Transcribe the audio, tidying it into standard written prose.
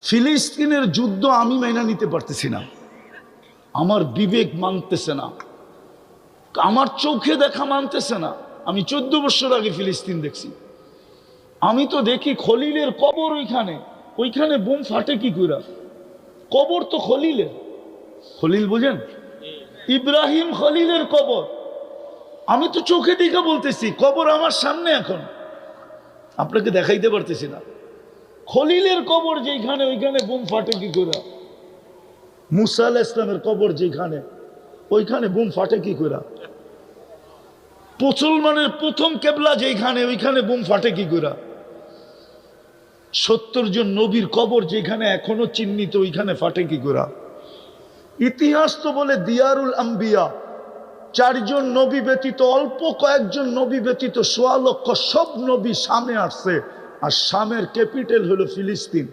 ফিলিস্তিনের যুদ্ধ আমি মাইনা নিতে পারতেছি না, আমার বিবেক মানতেছে না, আমার চোখে দেখা মানতেছে না। আমি 14 বছর আগে ফিলিস্তিন দেখছি। আমি তো দেখি খলিলের কবর, ওইখানে বোম ফাটে কি করে? কবর তো খলিলের, খলিল বুঝেন, ইব্রাহিম খলিলের কবর। আমি তো চোখে দেখা বলতেছি, কবর আমার সামনে, এখন আপনাকে দেখাইতে পারতেছি না। খলিলের কবর যেখানে, ওইখানে বোম ফাটে কি করে? মুসা আলাইহিস সালামের কবর যেখানে, ওইখানে বোম ফাটে কি করে? মুসলমানের প্রথম কেবলা যেখানে, ওইখানে বোম ফাটে কি করে? 70 জন নবীর কবর যেখানে এখনো চিহ্নিত, ওইখানে ফাটে কি করে? ইতিহাস তো বলে দিয়ারুল আম্বিয়া, 4 জন নবী ব্যতীত, অল্প কয়েকজন নবী ব্যতীত 1.25 লক্ষ সব নবী শামে আসছে, আর শামের ক্যাপিটাল হলো ফিলিস্তিন।